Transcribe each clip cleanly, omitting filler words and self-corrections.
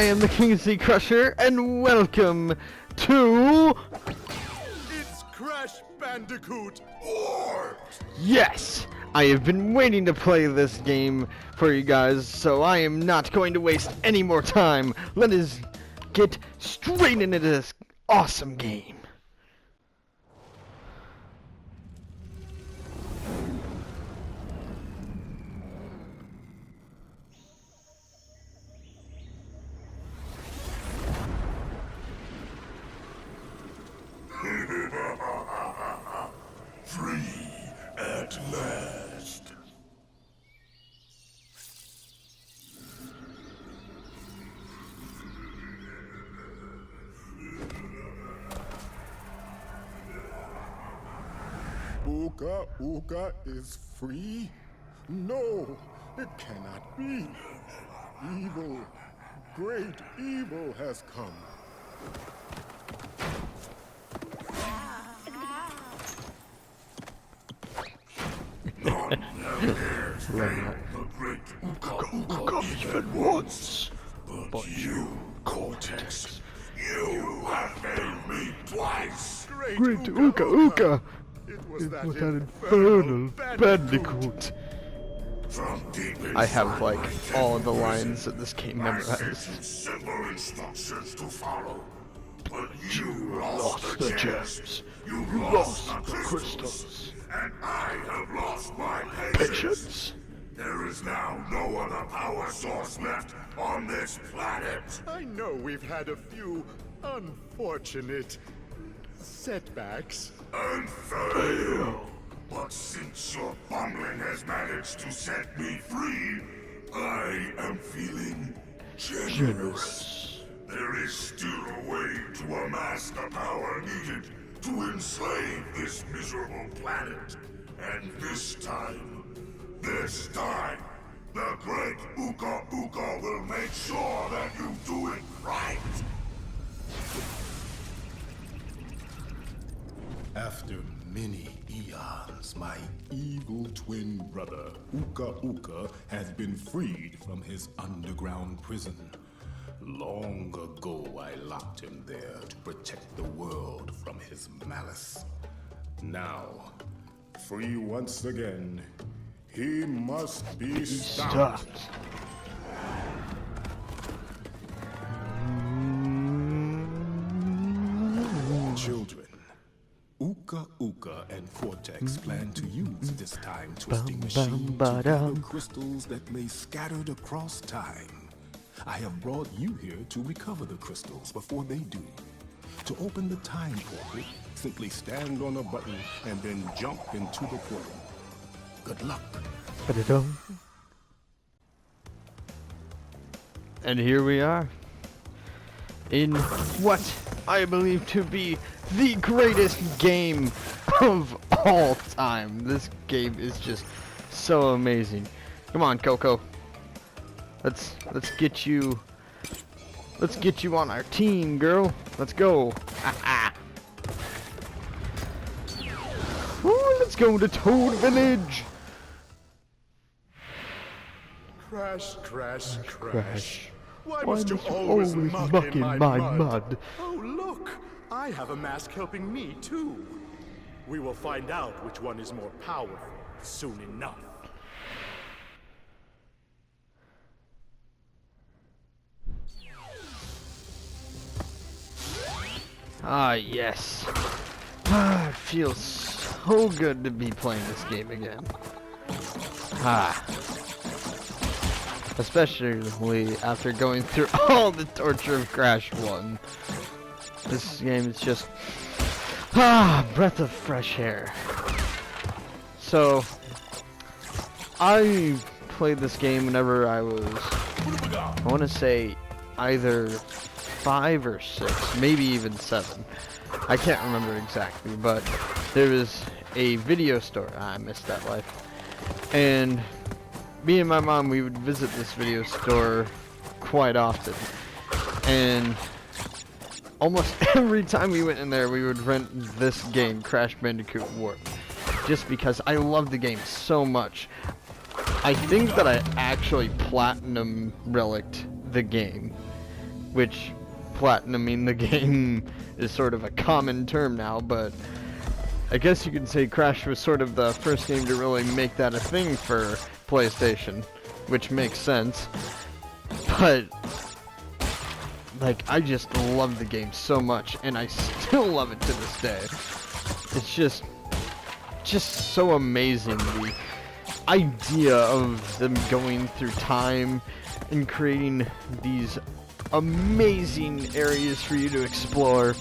am the Kingsley Crusher, and welcome to... It's Crash Bandicoot! Yes! I have been waiting to play this game for you guys, so I am not going to waste any more time. Let us get straight into this awesome game. Free at last. Uka Uka is free? No, it cannot be. Evil, great evil has come. The great Uka Uka even once. But you, Cortex, you have failed me twice. Great Uka Uka! It was It that was that infernal Bandicoot. From deep I have inside like my all of the dead lines of this game I sent memorized. you simple instructions to follow. But you lost The the gems. gems. You Lost lost the the crystals. crystals. And I have lost my patience. Patience. There is now no other power source left on this planet. I know we've had a few unfortunate setbacks. And fail. But since your bumbling has managed to set me free, I am feeling generous. There is still a way to amass the power needed to enslave this miserable planet. And this time, the great Uka Uka will make sure that you do it right. After many eons, my evil twin brother, Uka Uka, has been freed from his underground prison. Long ago, I locked him there to protect the world from his malice. Now, free once again, he must be stopped. Children, Uka Uka and Cortex plan to use this time-twisting machine to gather crystals that lay scattered across time. I have brought you here to recover the crystals before they do. To open the time portal, simply stand on a button and then jump into the portal. Good luck. And here we are, in what I believe to be the greatest game of all time. This game is just so amazing. Come on, Coco. Let's get you on our team, girl. Let's go. Ooh, let's go to Toad Village. Crash, crash, crash. Crash. Why Why must you must you always always muck muck in in my my mud? mud? Oh, look! I have a mask helping me, too. We will find out which one is more powerful soon enough. Ah, yes. Ah, it feels so good to be playing this game again. Ah. Especially after going through all the torture of Crash 1. This game is just... breath of fresh air. So, I played this game whenever I was... I want to say either 5 or 6, maybe even 7. I can't remember exactly, but there was a video store. I missed that life. And me and my mom, we would visit this video store quite often. And almost every time we went in there, we would rent this game, Crash Bandicoot Warp. Just because I love the game so much. I think that I actually platinum relicked the game. which platinuming the game is sort of a common term now, but I guess you could say Crash was sort of the first game to really make that a thing for PlayStation, which makes sense. But like, I just love the game so much, and I still love it to this day. It's just so amazing, the idea of them going through time and creating these amazing areas for you to explore.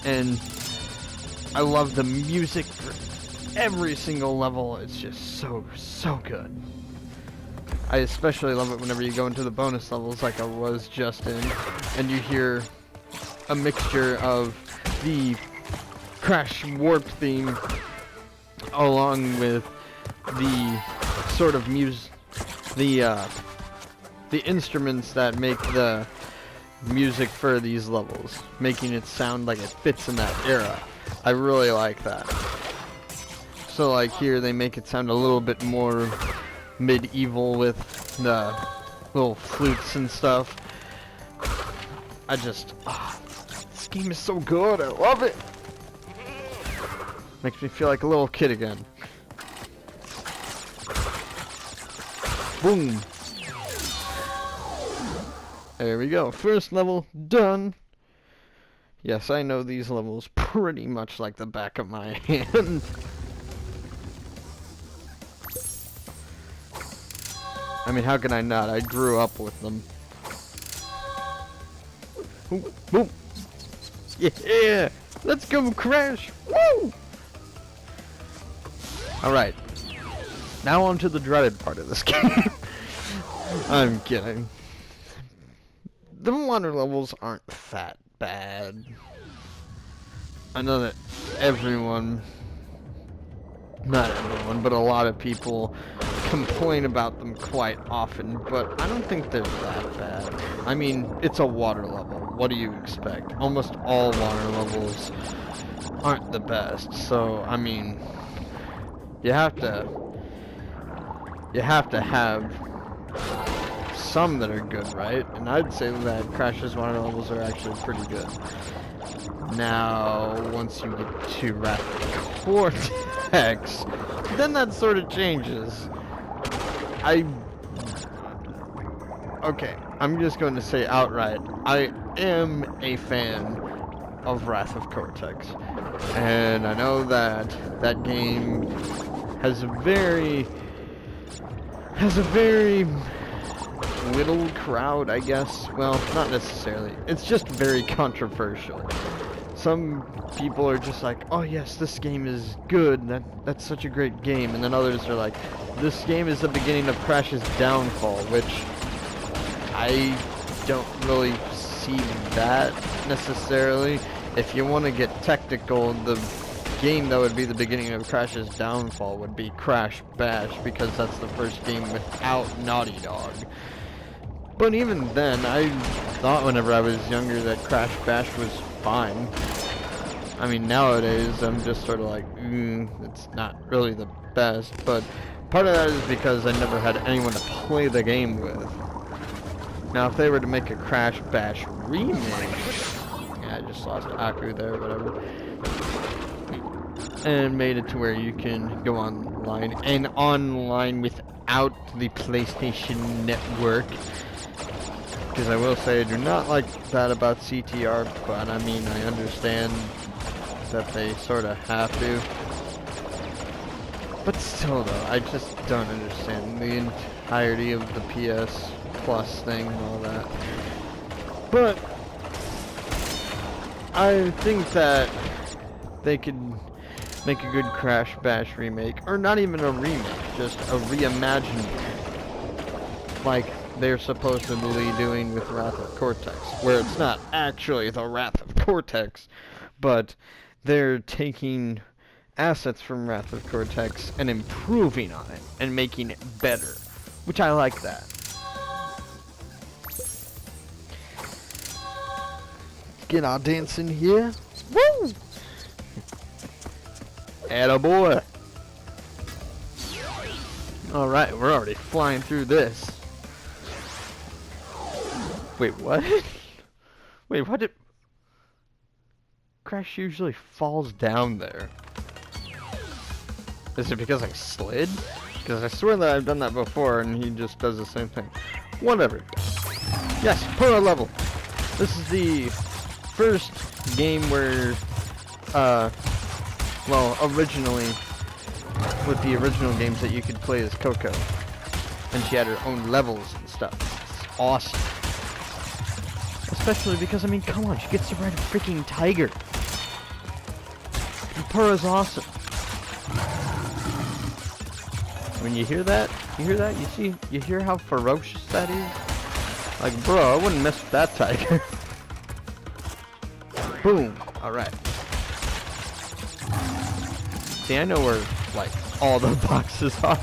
And I love the music for every single level. It's just so good. I especially love it whenever you go into the bonus levels like I was just in, and you hear a mixture of the Crash Warp theme along with the sort of the instruments that make the music for these levels, making it sound like it fits in that era. I really like that. So like here they make it sound a little bit more medieval with the little flutes and stuff. This game is so good. I love it. Makes me feel like a little kid again. Boom. There we go. First level done. Yes, I know these levels pretty much like the back of my hand. I mean, how can I not? I grew up with them. Boom, boom. Yeah! Let's go, Crash! Woo! Alright. Now on to the dreaded part of this game. I'm kidding. The water levels aren't that bad. I know that everyone, not everyone, but a lot of people complain about them quite often, but I don't think they're that bad. I mean, it's a water level. What do you expect? Almost all water levels aren't the best, so I mean, you have to have some that are good, right? And I'd say that Crash's water levels are actually pretty good. Now, once you get to Wrath Cortex, then that sort of changes. Okay, I'm just going to say outright, I am a fan of Wrath of Cortex. And I know that that game has a very little crowd, I guess. Well, not necessarily. It's just very controversial. Some people are just like, oh yes, this game is good, that's such a great game, and then others are like, this game is the beginning of Crash's downfall, which I don't really see that necessarily. If you want to get technical, the game that would be the beginning of Crash's downfall would be Crash Bash, because that's the first game without Naughty Dog. But even then, I thought whenever I was younger that Crash Bash was fine. I mean, nowadays, I'm just sort of like, it's not really the best, but part of that is because I never had anyone to play the game with. Now, if they were to make a Crash Bash remake, yeah, I just lost Aku there, whatever, and made it to where you can go online, and online without the PlayStation Network. Because I will say I do not like that about CTR, but I mean, I understand that they sort of have to. But still though, I just don't understand the entirety of the PS Plus thing and all that. But I think that they could make a good Crash Bash remake, or not even a remake, just a reimagining, like they're supposedly doing with Wrath of Cortex, where it's not actually the Wrath of Cortex, but they're taking assets from Wrath of Cortex and improving on it and making it better, which I like that. Get our dancing here. Woo! Attaboy. Alright, we're already flying through this. Wait, what? Wait, what did... Crash usually falls down there. Is it because I slid? Because I swear that I've done that before and he just does the same thing. Whatever. Yes, Pura level. This is the first game where, well, originally, with the original games that you could play as Coco. And she had her own levels and stuff. It's awesome. Especially because, I mean, come on, she gets to ride a freaking tiger. And Pura's awesome. When you hear that, you hear how ferocious that is? Like, bro, I wouldn't mess with that tiger. Boom. Alright. See, I know where, like, all the boxes are.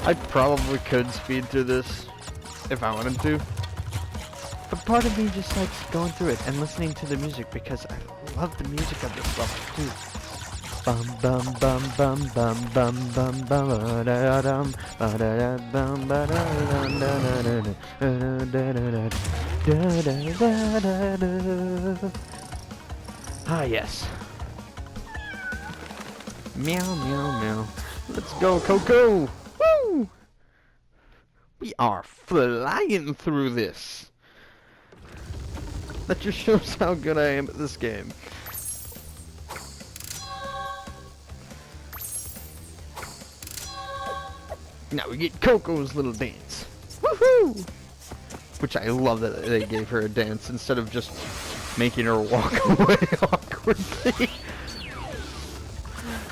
I probably could speed through this if I wanted to. But part of me just likes going through it and listening to the music because I love the music of this level too. Bum bum bum bum bum bum bum bum da dum ba da bum ba da. Ah yes. Meow meow meow. Let's go, Coco. Woo! We are flying through this. That just shows how good I am at this game. Now we get Coco's little dance. Woohoo! Which I love that they gave her a dance instead of just making her walk away awkwardly.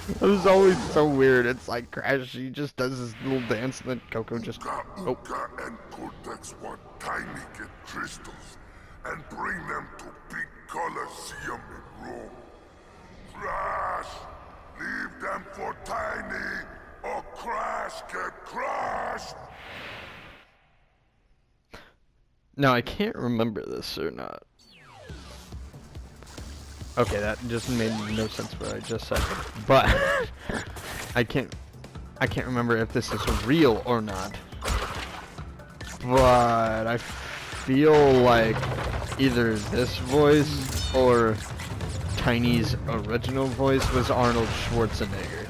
It was always so weird. It's like Crash, she just does this little dance and then Coco just... Uka Oh. Uka and Cortex want Tiny get crystals and bring them to Big Colosseum in Rome. Crash! Leave them for Tiny, or Crash get crushed! Now, I can't remember this or not. Okay, that just made no sense what I just said. But I can't remember if this is real or not. But I feel like either this voice or Tiny's original voice was Arnold Schwarzenegger.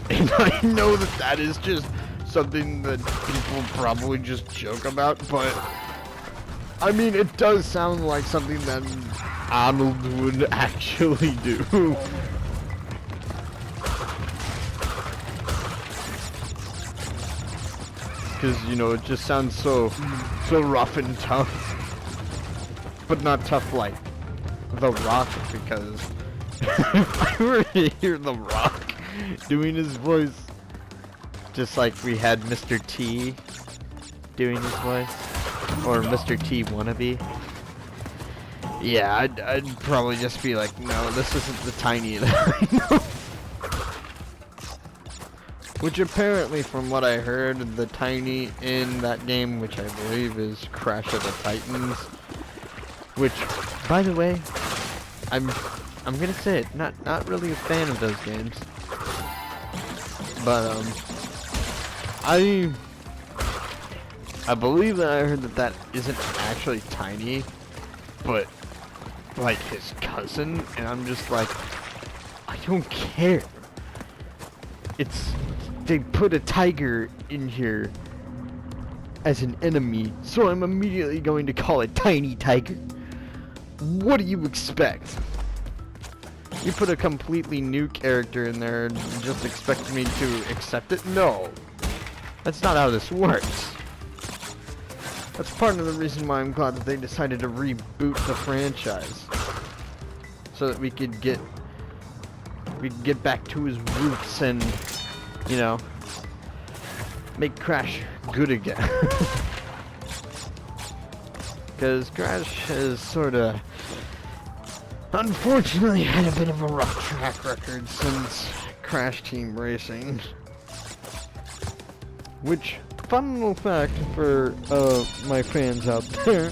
And I know that that is just something that people probably just joke about, but I mean, it does sound like something that Arnold would actually do. Because, you know, it just sounds so rough and tough. But not tough like The Rock, because if I were to hear The Rock doing his voice, just like we had Mr. T doing his voice, or Mr. T wannabe, yeah, I'd probably just be like, no, this isn't the Tiny that I know. Which apparently, from what I heard, the Tiny in that game, which I believe is Crash of the Titans, which, by the way, I'm gonna say it, not really a fan of those games, but I believe that I heard that that isn't actually Tiny, but like his cousin, and I'm just like, I don't care. They put a tiger in here as an enemy, so I'm immediately going to call it Tiny Tiger. What do you expect? You put a completely new character in there and just expect me to accept it? No. That's not how this works. That's part of the reason why I'm glad that they decided to reboot the franchise. So that we could get back to his roots and, you know, make Crash good again. Because Crash has sorta, unfortunately, had a bit of a rough track record since Crash Team Racing. Which, fun little fact for my fans out there,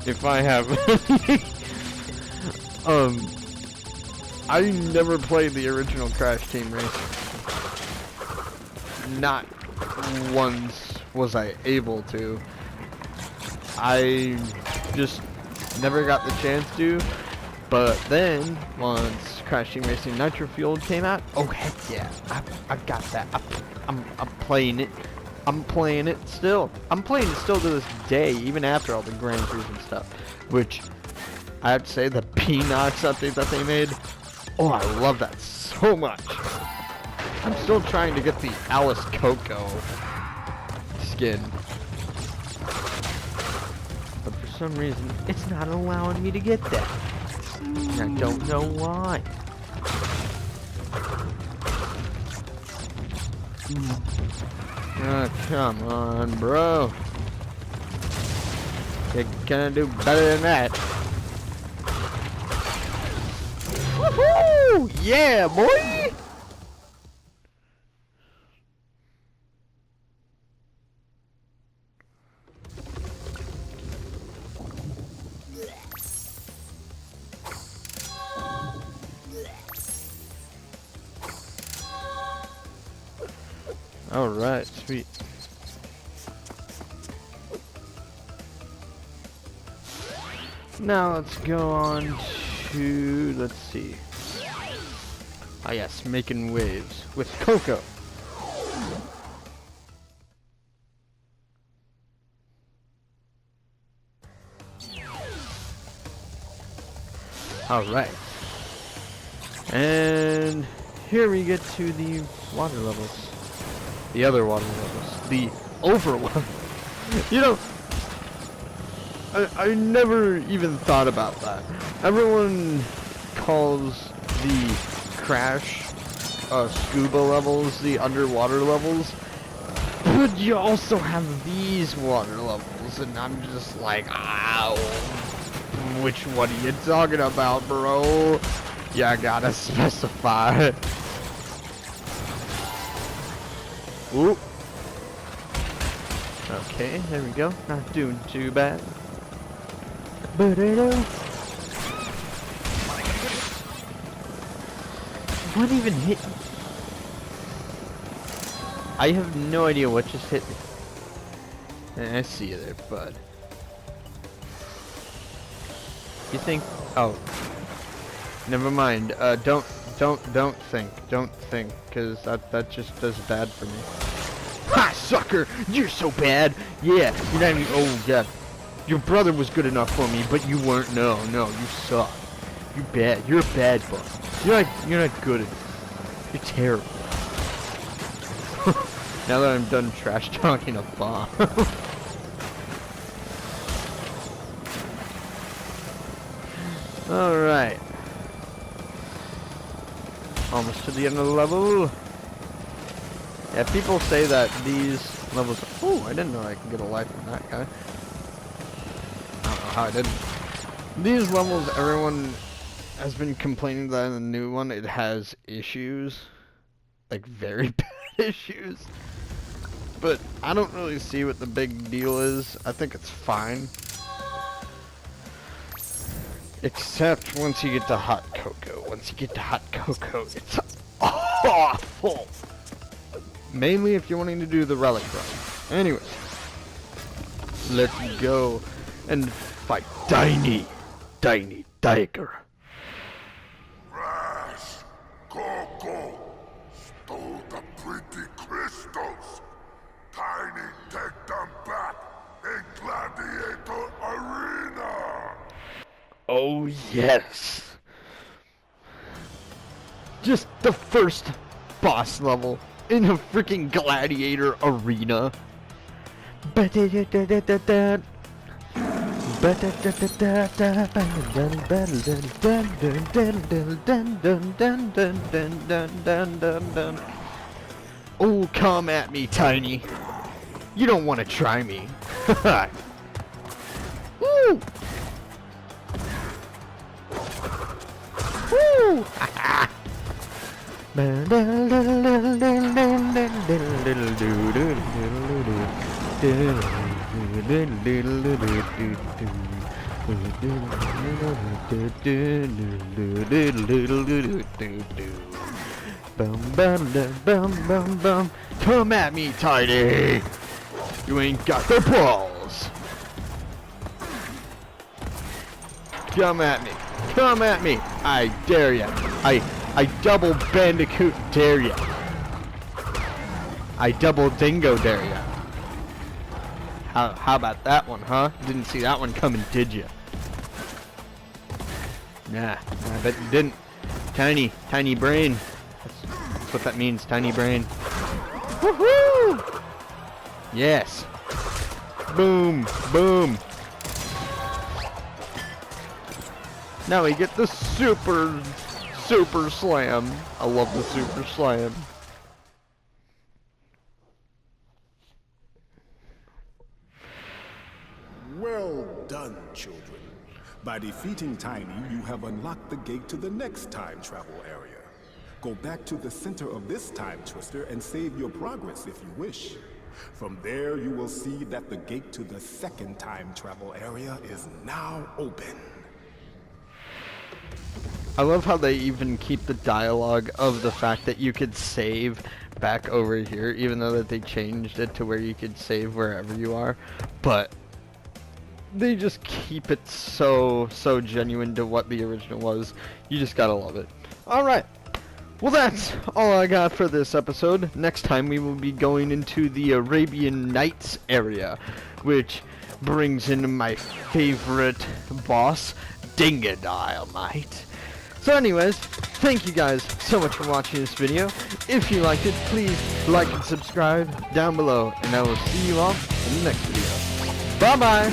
if I have any, I never played the original Crash Team Racing. Not once was I able to. I just never got the chance to. But then, once Crashing Racing Nitro Fueled came out, oh heck yeah, I've got that. I'm playing it. I'm playing it still. I'm playing it still to this day, even after all the Grand Prix and stuff. Which, I have to say, the P-Nox update that they made, oh, I love that so much. I'm still trying to get the Alice Coco skin. But for some reason, it's not allowing me to get that. I don't know why. Oh, come on, bro. You're gonna do better than that. Woohoo! Yeah, boy! Alright, sweet. Now let's go on to, let's see. Ah yes, making waves with Coco. Alright. And here we get to the water levels. The other water levels. The overwhelm. You know, I never even thought about that. Everyone calls the crash scuba levels the underwater levels. But you also have these water levels, and I'm just like, ow. Which one are you talking about, bro? Yeah, I gotta specify. Ooh. Okay, there we go. Not doing too bad. What even hit me? I have no idea what just hit me. I see you there, bud. You think? Oh, never mind. Don't think, cause that just does bad for me. Ha, sucker! You're so bad. Yeah, you're not even. Oh god, your brother was good enough for me, but you weren't. No, you suck. You bad. You're a bad bug. You're not good at it. You're terrible. Now that I'm done trash talking a bomb. Alright. Almost to the end of the level. Yeah, people say that these levels... Oh, I didn't know I could get a life from that guy. I don't know how I did. These levels, everyone has been complaining that in the new one, it has issues. Like, very bad issues. But I don't really see what the big deal is. I think it's fine. Except once you get to Hot Cocoa. Once you get to Hot Cocoa, it's awful. Mainly if you're wanting to do the relic run. Anyways, let's go and fight Tiny Tiger. Rash, Coco, stole the pretty crystals. Tiny, take them back in Gladiator Arena. Oh yes. Just the first boss level in a freaking Gladiator Arena. Oh, come at me, Tiny. You don't want to try me. Woo! Woo! Come at me, Tiny. You ain't got the balls. Come at me. Come at me. I dare ya. I double Bandicoot dare ya. I double dingo dare ya. How about that one, huh? Didn't see that one coming, did ya? Nah, I bet you didn't. Tiny brain. That's what that means, tiny brain. Woohoo! Yes. Boom, boom. Now we get the super slam. I love the super slam. Well done, children. By defeating Tiny, you have unlocked the gate to the next time travel area. Go back to the center of this time twister and save your progress if you wish. From there, you will see that the gate to the second time travel area is now open. I love how they even keep the dialogue of the fact that you could save back over here, even though that they changed it to where you could save wherever you are. But they just keep it so genuine to what the original was. You just gotta love it. Alright. Well, that's all I got for this episode. Next time we will be going into the Arabian Nights area, which brings in my favorite boss, Dingadile. So anyways, thank you guys so much for watching this video. If you liked it, please like and subscribe down below, and I will see you all in the next video. Bye-bye!